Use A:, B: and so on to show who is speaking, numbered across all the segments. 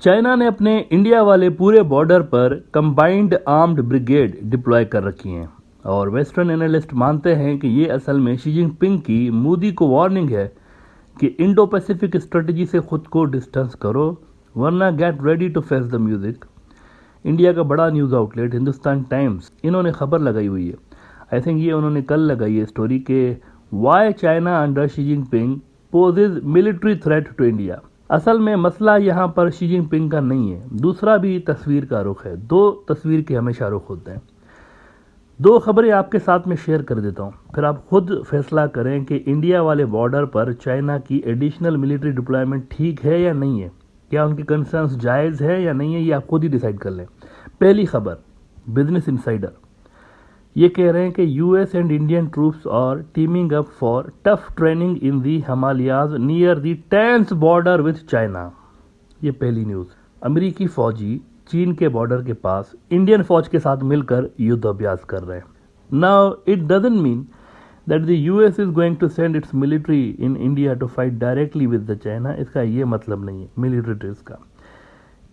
A: China ने अपने India वाले पूरे बॉर्डर पर कंबाइंड आर्म्ड ब्रिगेड डिप्लॉय कर रखी हैं और वेस्टर्न एनालिस्ट मानते हैं कि ये असल में शी जिनपिंग की मोदी को वार्निंग है कि इंडो पैसिफिक स्ट्रेटजी से खुद को डिस्टेंस करो वरना get ready to face the music. India का बड़ा न्यूज़ आउटलेट हिंदुस्तान टाइम्स इन्होंने खबर लगाई हुई है, आई थिंक ये उन्होंने कल लगाई है स्टोरी के why China under Xi Jinping poses military threat to India. असल में मसला यहाँ पर शी जिनपिंग का नहीं है, दूसरा भी तस्वीर का रुख है। दो तस्वीर के हमेशा रुख होते हैं। दो खबरें आपके साथ में शेयर कर देता हूँ, फिर आप खुद फैसला करें कि इंडिया वाले बॉर्डर पर चाइना की एडिशनल मिलिट्री डिप्लॉयमेंट ठीक है या नहीं है, क्या उनके कंसर्न्स जायज़ है या नहीं है, ये आप खुद ही डिसाइड कर लें। पहली खबर, बिजनेस इनसाइडर ये कह रहे हैं कि US and Indian troops are teaming up for tough training in the Himalayas near the tense border with China. ये पहली न्यूज़। अमेरिकी फौजी चीन के बॉर्डर के पास इंडियन फौज के साथ मिलकर युद्ध अभ्यास कर रहे हैं। Now it doesn't mean that the US is going to send its military in India to fight directly with the China. इसका ये मतलब नहीं है मिलिट्री ट्रिप्स का।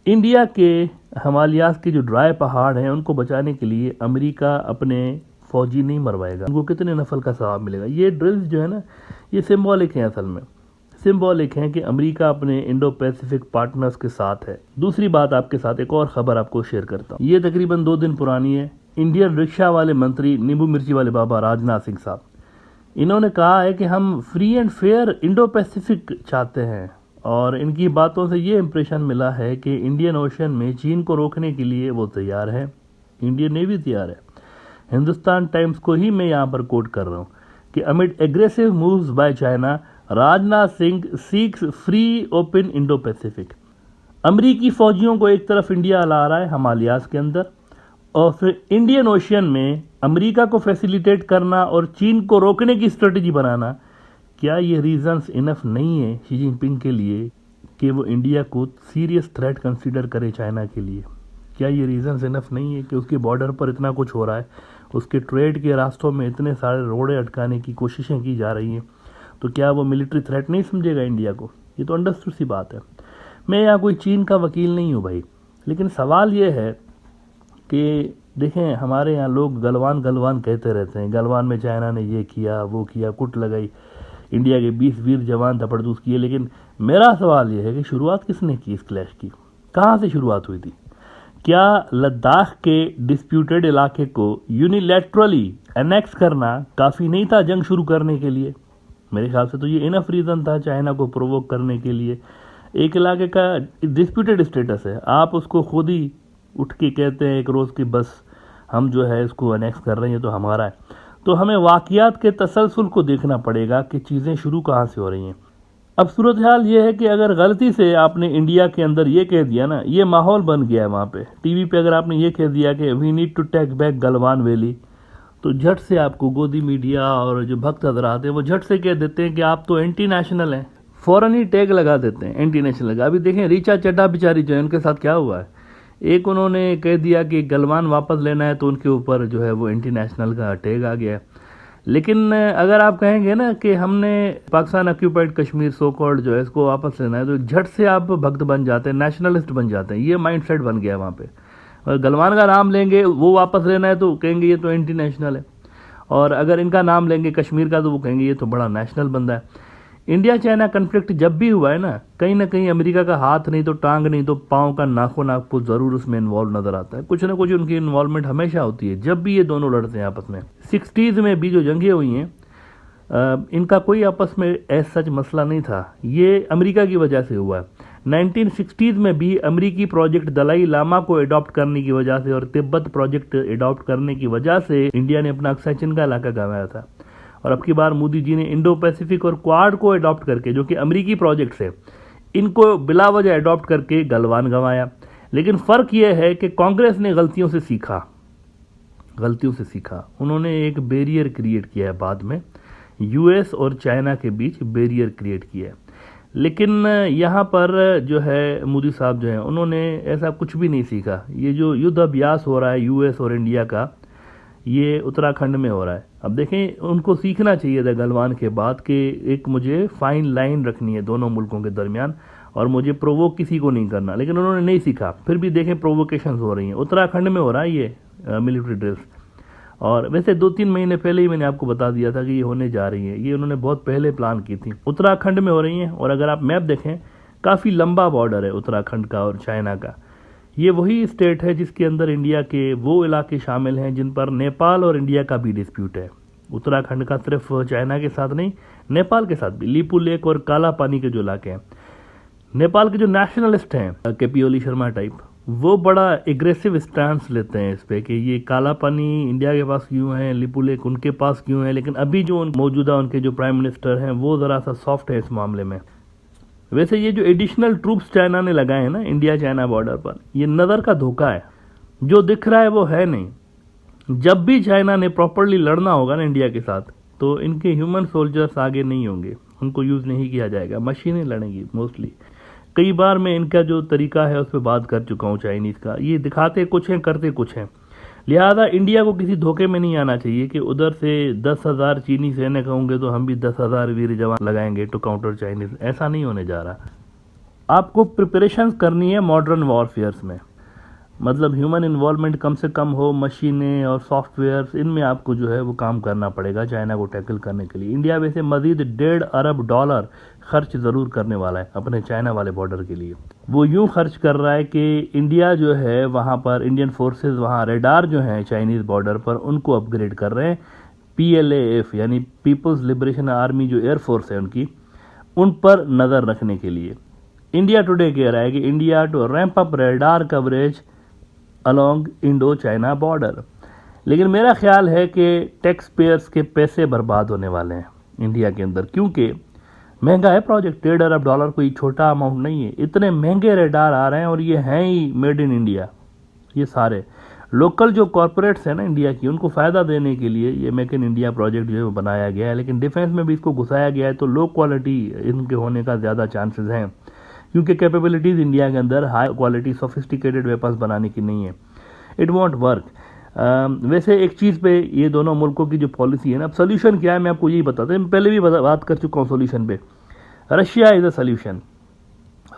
A: इंडिया के हिमालयाज के जो ड्राई पहाड़ हैं उनको बचाने के लिए अमेरिका अपने फौजी नहीं मरवाएगा, उनको कितने नफल का सवाब मिलेगा। ये ड्रिल्स जो है ना, ये सिंबॉलिक हैं, असल में सिंबॉलिक हैं कि अमेरिका अपने इंडो पैसिफिक पार्टनर्स के साथ है। दूसरी बात आपके साथ एक और खबर आपको शेयर करता हूँ, ये तकरीबन 2 दिन पुरानी है। इंडियन रिक्शा वाले मंत्री नींबू मिर्ची वाले बाबा राजनाथ सिंह साहब, इन्होंने कहा है कि हम free and fair Indo Pacific चाहते हैं और इनकी बातों से ये इंप्रेशन मिला है कि इंडियन ओशन में चीन को रोकने के लिए वो तैयार है, इंडियन नेवी तैयार है। हिंदुस्तान टाइम्स को ही मैं यहाँ पर कोट कर रहा हूँ कि amid aggressive moves by China Rajnath Singh seeks free open Indo Pacific. अमरीकी फौजियों को एक तरफ इंडिया ला रहा है हिमालयाज के अंदर और फिर इंडियन ओशियन में अमेरिका को फैसिलिटेट करना और चीन को रोकने की स्ट्रेटजी बनाना। क्या ये रीजंस इनफ नहीं है शी जिनपिंग के लिए कि वो इंडिया को सीरियस थ्रेट कंसीडर करे चाइना के लिए? क्या ये रीजंस इनफ नहीं है कि उसके बॉर्डर पर इतना कुछ हो रहा है, उसके ट्रेड के रास्तों में इतने सारे रोड़े अटकाने की कोशिशें की जा रही हैं, तो क्या वो मिलिट्री थ्रेट नहीं समझेगा इंडिया को? ये तो अंडरस्टूड सी बात है। मैं यहाँ कोई चीन का वकील नहीं हूँ भाई, लेकिन सवाल ये है कि देखें हमारे यहाँ लोग गलवान गलवान कहते रहते हैं, गलवान में चाइना ने ये किया वो किया, कुट लगाई, इंडिया के 20 वीर जवान धपड़धूस किए। लेकिन मेरा सवाल ये है कि शुरुआत किसने की इस क्लैश की, कहाँ से शुरुआत हुई थी? क्या लद्दाख के डिस्प्यूटेड इलाके को यूनिलैटरली एनेक्स करना काफ़ी नहीं था जंग शुरू करने के लिए? मेरे ख्याल से तो ये इनफ रीज़न था चाइना को प्रोवोक करने के लिए। एक इलाके का डिस्प्यूटेड स्टेटस है, आप उसको खुद ही उठ के कहते हैं एक रोज़ की बस हम जो है इसको एनेक्स कर रहे हैं, ये तो हमारा है। तो हमें वाक़ियात के तसलसल को देखना पड़ेगा कि चीज़ें शुरू कहाँ से हो रही हैं। अब सूरत हाल ये है कि अगर गलती से आपने इंडिया के अंदर ये कह दिया ना, ये माहौल बन गया है वहाँ पे टीवी पे, अगर आपने ये कह दिया कि we need to take back Galwan valley, तो झट से आपको गोदी मीडिया और जो भक्त हजरात हैं वो झट से कह देते हैं कि आप तो एंटी नेशनल हैं, फ़ौरन ही टैग लगा देते हैं एंटी नेशनल का। अभी देखें रीचा चड्ढा बेचारी जो है उनके साथ क्या हुआ है, एक उन्होंने कह दिया कि गलवान वापस लेना है तो उनके ऊपर जो है वो एंटी नेशनल का टैग आ गया है। लेकिन अगर आप कहेंगे ना कि हमने Pakistan occupied Kashmir so called जो है इसको वापस लेना है, तो झट से आप भक्त बन जाते हैं, नेशनलिस्ट बन जाते हैं। ये माइंड सेट बन गया वहाँ पे। और गलवान का नाम लेंगे वो वापस लेना है तो कहेंगे ये तो एंटी नेशनल है, और अगर इनका नाम लेंगे कश्मीर का तो वो कहेंगे ये तो बड़ा नेशनल बंदा है। इंडिया चाइना कन्फ्लिक्ट जब भी हुआ है ना कहीं अमेरिका का हाथ नहीं तो टांग नहीं तो पाँव का नाखो नाखो ज़रूर उसमें इन्वॉल्व नज़र आता है। कुछ ना कुछ उनकी इन्वॉल्वमेंट हमेशा होती है जब भी ये दोनों लड़ते हैं आपस में। 60s में भी जो जंगें हुई हैं इनका कोई आपस में ऐसा सच मसला नहीं था, ये अमेरिका की वजह से हुआ है। 1960s में भी अमेरिकी प्रोजेक्ट दलाई लामा को अडॉप्ट करने की वजह से और तिब्बत प्रोजेक्ट अडॉप्ट करने की वजह से इंडिया ने अपना अक्सा चीन का इलाका गंवाया था। और अब की बार मोदी जी ने इंडो पैसिफिक और क्वाड को अडॉप्ट करके, जो कि अमेरिकी प्रोजेक्ट्स है, इनको बिला वजह अडॉप्ट करके गलवान गंवाया। लेकिन फ़र्क यह है कि कांग्रेस ने गलतियों से सीखा। उन्होंने एक बैरियर क्रिएट किया है, बाद में यूएस और चाइना के बीच बैरियर क्रिएट किया है। लेकिन यहाँ पर जो है मोदी साहब जो हैं उन्होंने ऐसा कुछ भी नहीं सीखा। ये जो युद्ध अभ्यास हो रहा है यूएस और इंडिया का, ये उत्तराखंड में हो रहा है। अब देखें उनको सीखना चाहिए था गलवान के बाद कि एक मुझे फाइन लाइन रखनी है दोनों मुल्कों के दरमियान, और मुझे प्रोवोक किसी को नहीं करना, लेकिन उन्होंने नहीं सीखा। फिर भी देखें प्रोवोकेशंस हो रही हैं। उत्तराखंड में हो रहा है ये मिलिट्री ड्रिल्स, और वैसे 2-3 महीने पहले ही मैंने आपको बता दिया था कि ये होने जा रही है। ये उन्होंने बहुत पहले प्लान की थी। उत्तराखंड में हो रही हैं, और अगर आप मैप देखें काफ़ी लंबा बॉर्डर है उत्तराखंड का और चाइना का। ये वही स्टेट है जिसके अंदर इंडिया के वो इलाके शामिल हैं जिन पर नेपाल और इंडिया का भी डिस्प्यूट है। उत्तराखंड का सिर्फ चाइना के साथ नहीं, नेपाल के साथ भी। लीपू लेक और काला पानी के जो इलाके हैं, नेपाल के जो नेशनलिस्ट हैं केपी ओली शर्मा टाइप, वो बड़ा एग्रेसिव स्टैंस लेते हैं इस पे कि ये काला पानी इंडिया के पास क्यों है, लिपू लेक उनके पास क्यों है। लेकिन अभी जो मौजूदा उनके जो प्राइम मिनिस्टर हैं वो ज़रा सा सॉफ्ट है इस मामले में। वैसे ये जो एडिशनल ट्रूप्स चाइना ने लगाए हैं ना इंडिया चाइना बॉर्डर पर, ये नज़र का धोखा है। जो दिख रहा है वो है नहीं। जब भी चाइना ने प्रॉपरली लड़ना होगा ना इंडिया के साथ, तो इनके ह्यूमन सोल्जर्स आगे नहीं होंगे, उनको यूज़ नहीं किया जाएगा, मशीनें लड़ेंगी मोस्टली। कई बार मैं इनका जो तरीका है उस पर बात कर चुका हूँ चाइनीज़ का। ये दिखाते कुछ हैं, करते कुछ हैं। लिहाजा इंडिया को किसी धोखे में नहीं आना चाहिए कि उधर से 10,000 चीनी सैनिक होंगे तो हम भी 10,000 वीर जवान लगाएंगे टू काउंटर चाइनीज़। ऐसा नहीं होने जा रहा। आपको प्रिपरेशंस करनी है मॉडर्न वॉरफेयर्स में, मतलब ह्यूमन इन्वॉल्वमेंट कम से कम हो, मशीनें और सॉफ्टवेयर, इनमें आपको जो है वो काम करना पड़ेगा चाइना को टैकल करने के लिए। इंडिया वैसे मजीद $1.5 अरब खर्च ज़रूर करने वाला है अपने चाइना वाले बॉर्डर के लिए। वो यूं खर्च कर रहा है कि इंडिया जो है वहाँ पर इंडियन फोर्सेस वहाँ रेडार जो हैं चाइनीज़ बॉर्डर पर उनको अपग्रेड कर रहे हैं। PLAF यानी पीपल्स लिबरेशन आर्मी जो एयरफोर्स है उनकी, उन पर नज़र रखने के लिए। इंडिया टुडे कह रहा है कि India to ramp up radar coverage along Indo China border. लेकिन मेरा ख्याल है कि टैक्स पेयर्स के पैसे बर्बाद होने वाले हैं इंडिया के अंदर, क्योंकि महंगा है प्रोजेक्ट। $1.5 अरब कोई छोटा अमाउंट नहीं है। इतने महंगे रेडार आ रहे हैं और ये हैं ही मेड इन इंडिया। ये सारे लोकल जो कॉरपोरेट्स हैं ना इंडिया की, उनको फ़ायदा देने के लिए ये मेक इन इंडिया प्रोजेक्ट जो है वो बनाया गया है। लेकिन डिफेंस में भी इसको घुसाया गया है, तो लो क्वालिटी इनके होने का ज़्यादा चांसेस हैं, क्योंकि कैपेबिलिटीज़ इंडिया के अंदर हाई क्वालिटी सोफिस्टिकेटेड वेपन्स बनाने की नहीं है। It won't work. वैसे एक चीज़ पे ये दोनों मुल्कों की जो पॉलिसी है ना, अब सोल्यूशन क्या है मैं आपको यही बताता हूँ। पहले भी बात कर चुका हूँ सोल्यूशन पे। Russia is a solution.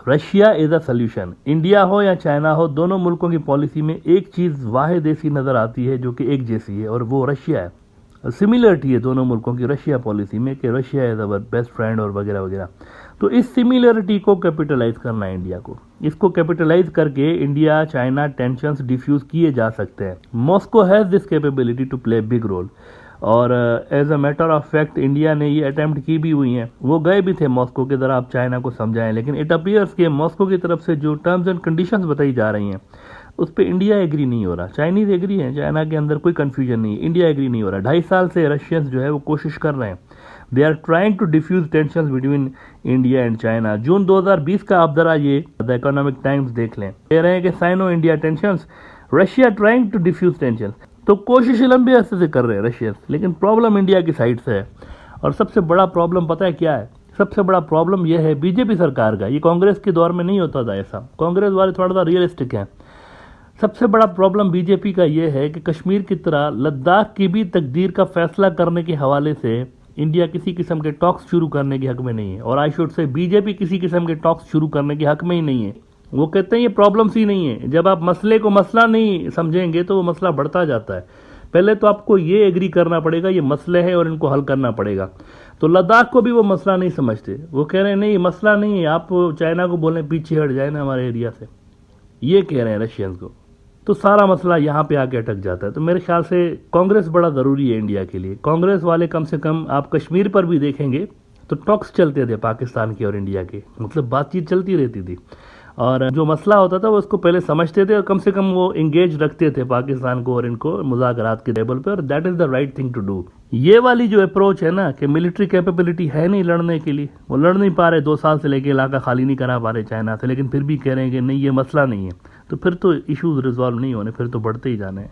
A: Russia is a solution. India हो या चाइना हो, दोनों मुल्कों की पॉलिसी में एक चीज़ वाहिद ऐसी नज़र आती है जो कि एक जैसी है, और वो रशिया है। सिमिलरिटी है दोनों मुल्कों की रशिया पॉलिसी में कि Russia is our best friend और वगैरह वगैरह। तो इस सिमिलरिटी को कैपिटलाइज करना है इंडिया को। इसको कैपिटलाइज करके इंडिया चाइना टेंशन्स डिफ्यूज किए जा सकते हैं। Moscow has this capability to play big role, और as a matter of fact India ने ये अटैम्प्ट की भी हुई हैं। वो गए भी थे मॉस्को के, ज़रा आप चाइना को समझाएं। लेकिन इट अपीयर्स कि मॉस्को की तरफ से जो टर्म्स एंड कंडीशंस बताई जा रही हैं उस पर इंडिया एग्री नहीं हो रहा। चाइनीज़ एग्री है, चाइना के अंदर कोई कन्फ्यूजन नहीं है, इंडिया एग्री नहीं हो रहा। 2.5 साल से रशियंस जो है वो कोशिश कर रहे हैं। They are trying to diffuse tension between India and China. जून 2020 का आप जरा ये द इकोनॉमिक टाइम्स देख लें, कह रहे हैं कि Sino India tensions, Russia trying to diffuse tension. तो कोशिश लंबे अरसे से कर रहे हैं रशियंस, लेकिन प्रॉब्लम इंडिया की साइड से है। और सबसे बड़ा प्रॉब्लम पता है क्या है? सबसे बड़ा प्रॉब्लम यह है बीजेपी सरकार का। ये कांग्रेस के दौर में नहीं होता था ऐसा, कांग्रेस वाले थोड़ा सा रियलिस्टिक हैं। सबसे बड़ा प्रॉब्लम बीजेपी का यह है कि कश्मीर की तरह लद्दाख की भी तकदीर का फैसला करने के हवाले से इंडिया किसी किस्म के टॉक्स शुरू करने के हक में नहीं है, और आई शुड से बीजेपी किसी किस्म के टॉक्स शुरू करने के हक में ही नहीं है। वो कहते हैं ये प्रॉब्लम्स ही नहीं है। जब आप मसले को मसला नहीं समझेंगे तो वो मसला बढ़ता जाता है। पहले तो आपको ये एग्री करना पड़ेगा ये मसले हैं और इनको हल करना पड़ेगा। तो लद्दाख को भी वो मसला नहीं समझते, वो कह रहे हैं नहीं मसला नहीं है, आप चाइना को बोलें पीछे हट जाए ना हमारे एरिया से, ये कह रहे हैं रशियंस को। तो सारा मसला यहाँ पे आके अटक जाता है। तो मेरे ख्याल से कांग्रेस बड़ा ज़रूरी है इंडिया के लिए। कांग्रेस वाले कम से कम आप कश्मीर पर भी देखेंगे तो टॉक्स चलते थे पाकिस्तान के और इंडिया के, मतलब बातचीत चलती रहती थी, और जो मसला होता था वो उसको पहले समझते थे और कम से कम वो इंगेज रखते थे पाकिस्तान को और इनको मुज़ाकरात के टेबल पे, और that is the right thing to do. ये वाली जो अप्रोच है ना कि मिलिट्री कैपेबिलिटी है नहीं लड़ने के लिए, वो लड़ नहीं पा रहे, 2 साल से लेके इलाका खाली नहीं करा पा रहे चाइना से, लेकिन फिर भी कह रहे हैं कि नहीं ये मसला नहीं है, तो फिर तो इश्यूज रिजॉल्व नहीं होने, फिर तो बढ़ते ही जाने हैं।